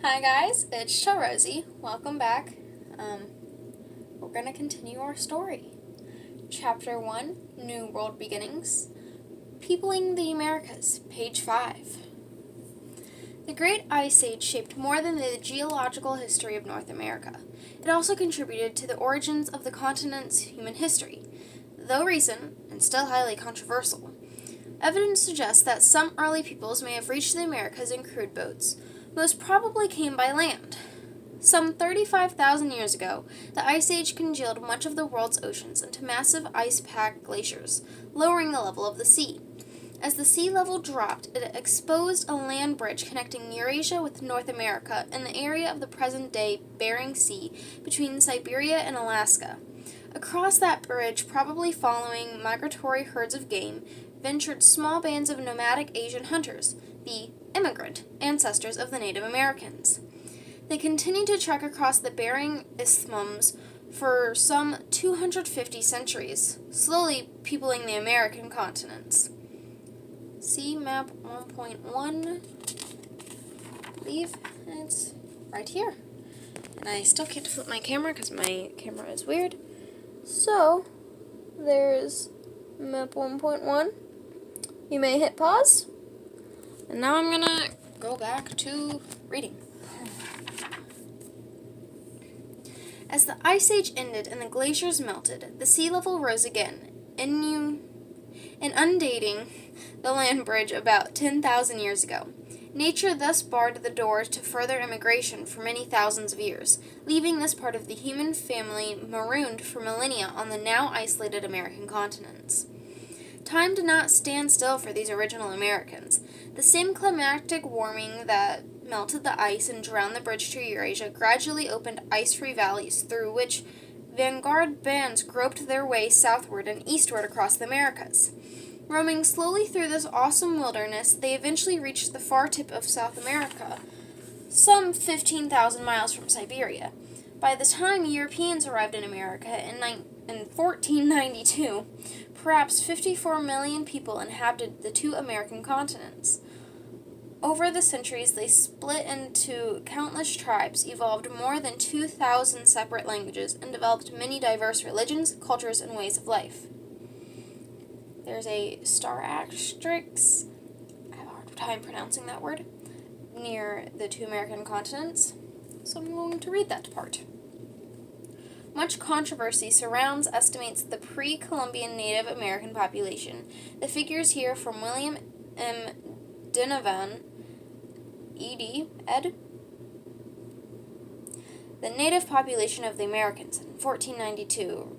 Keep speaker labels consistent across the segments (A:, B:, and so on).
A: Hi guys, it's Show Rosie. Welcome back. We're going to continue our story. Chapter 1, New World Beginnings. Peopling the Americas, page 5. The Great Ice Age shaped more than the geological history of North America. It also contributed to the origins of the continent's human history. Though recent, and still highly controversial, evidence suggests that some early peoples may have reached the Americas in crude boats, most probably came by land. Some 35,000 years ago, the Ice Age congealed much of the world's oceans into massive ice-packed glaciers, lowering the level of the sea. As the sea level dropped, it exposed a land bridge connecting Eurasia with North America in the area of the present-day Bering Sea between Siberia and Alaska. Across that bridge, probably following migratory herds of game, ventured small bands of nomadic Asian hunters, the immigrant ancestors of the Native Americans. They continued to trek across the Bering Isthmus for some 250 centuries, slowly peopling the American continents. See map 1.1, I believe it's right here. And I still can't flip my camera because my camera is weird. So, there's map 1.1. You may hit pause. And now I'm gonna go back to reading. As the Ice Age ended and the glaciers melted, the sea level rose again, inundating the land bridge about 10,000 years ago. Nature thus barred the door to further immigration for many thousands of years, leaving this part of the human family marooned for millennia on the now isolated American continents. Time did not stand still for these original Americans. The same climatic warming that melted the ice and drowned the bridge to Eurasia gradually opened ice-free valleys through which vanguard bands groped their way southward and eastward across the Americas. Roaming slowly through this awesome wilderness, they eventually reached the far tip of South America, some 15,000 miles from Siberia. By the time Europeans arrived in America in 1492, perhaps 54 million people inhabited the two American continents. Over the centuries, they split into countless tribes, evolved more than 2,000 separate languages, and developed many diverse religions, cultures, and ways of life. There's a star asterisk, I have a hard time pronouncing that word, near the two American continents, so I'm going to read that part. Much controversy surrounds estimates the pre-Columbian Native American population. The figures here from William M. Donovan, ed. The native population of the Americans in 1492.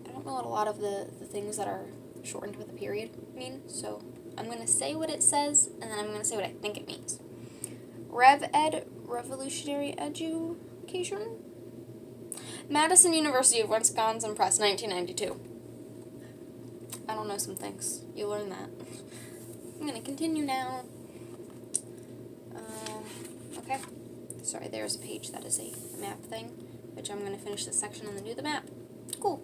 A: I don't know what a lot of the things that are shortened with a period mean, so I'm going to say what it says, and then I'm going to say what I think it means. Rev Ed, Revolutionary Education? Madison University of Wisconsin Press, 1992. I don't know some things. You learn that. I'm going to continue now. Okay. Sorry, there's a page that is a map thing, which I'm going to finish this section and then do the map. Cool.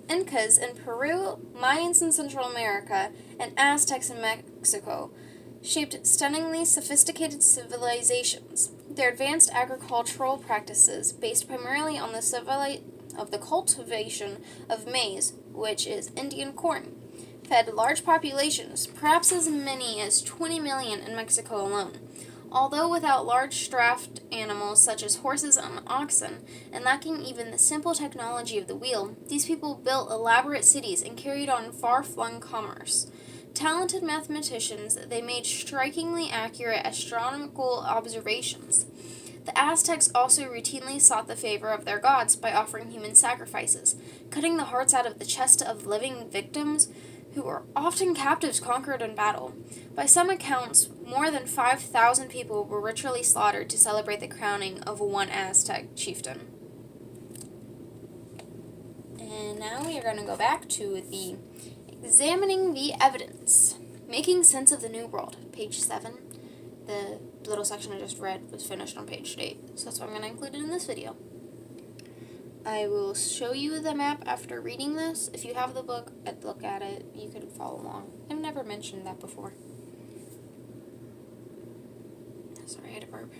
A: Incas in Peru, Mayans in Central America, and Aztecs in Mexico shaped stunningly sophisticated civilizations. Their advanced agricultural practices, based primarily on the cultivation of maize, which is Indian corn, fed large populations, perhaps as many as 20 million in Mexico alone. Although without large draft animals such as horses and oxen, and lacking even the simple technology of the wheel, these people built elaborate cities and carried on far-flung commerce. Talented mathematicians, they made strikingly accurate astronomical observations. The Aztecs also routinely sought the favor of their gods by offering human sacrifices, cutting the hearts out of the chest of living victims who were often captives conquered in battle. By some accounts, more than 5,000 people were ritually slaughtered to celebrate the crowning of one Aztec chieftain. And now we are going to go back to the Examining the Evidence. Making Sense of the New World, page 7. The little section I just read was finished on page 8, so that's why I'm going to include it in this video. I will show you the map after reading this. If you have the book, I'd look at it. You can follow along. I've never mentioned that before. Sorry, I had a burp.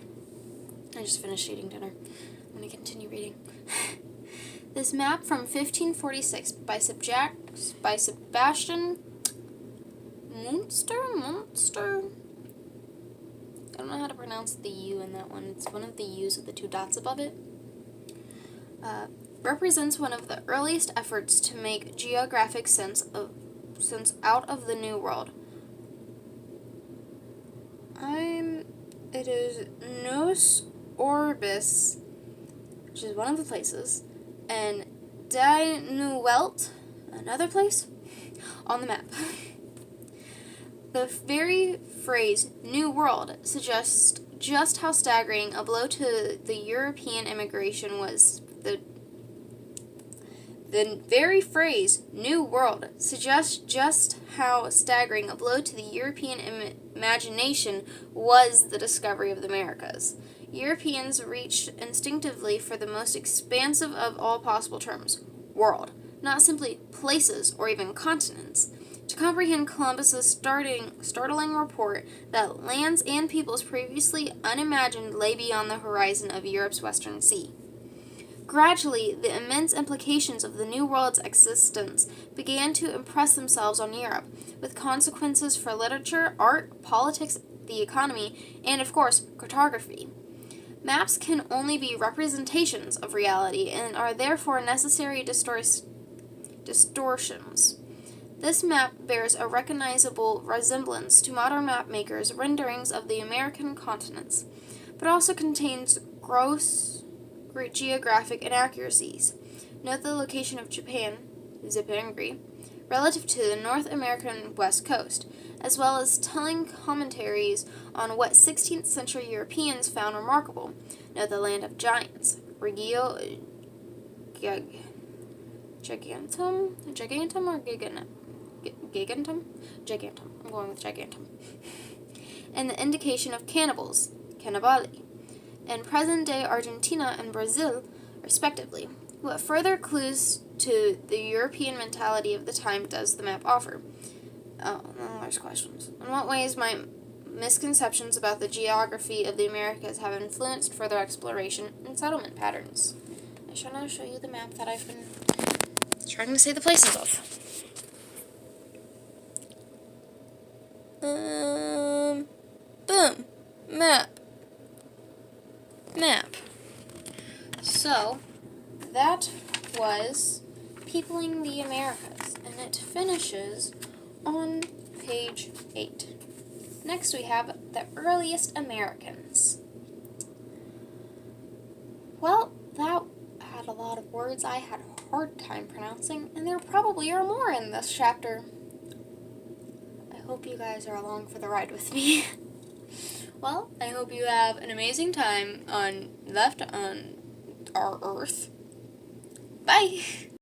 A: I just finished eating dinner. I'm going to continue reading. This map from 1546 by Sebastian Munster? I don't know how to pronounce the U in that one. It's one of the U's with the two dots above it. Represents one of the earliest efforts to make geographic sense out of the New World. It is Nos Orbis, which is one of the places, and Die New Welt, another place, on the map. The very phrase New World suggests just how staggering a blow to the European immigration was. The very phrase New World suggests just how staggering a blow to the European imagination was the discovery of the Americas. Europeans reached instinctively for the most expansive of all possible terms, world, not simply places or even continents, to comprehend Columbus's startling report that lands and peoples previously unimagined lay beyond the horizon of Europe's western sea. Gradually, the immense implications of the New World's existence began to impress themselves on Europe, with consequences for literature, art, politics, the economy, and, of course, cartography. Maps can only be representations of reality and are therefore necessary distortions. This map bears a recognizable resemblance to modern mapmakers' renderings of the American continents, but also contains gross geographic inaccuracies. Note the location of Japan, Zipangri, relative to the North American west coast, as well as telling commentaries on what 16th century Europeans found remarkable. Note the land of giants, Regio Gigantum or Gigantum? Gigantum. I'm going with Gigantum. And the indication of cannibals, Cannibali, in present-day Argentina and Brazil, respectively. What further clues to the European mentality of the time does the map offer? Oh, there's questions. In what ways might misconceptions about the geography of the Americas have influenced further exploration and settlement patterns? I shall now show you the map that I've been trying to say the places of. Boom. Map. So, that was Peopling the Americas, and it finishes on page 8. Next we have the earliest Americans. Well, that had a lot of words I had a hard time pronouncing, and there probably are more in this chapter. I hope you guys are along for the ride with me. Well, I hope you have an amazing time left on our Earth. Bye!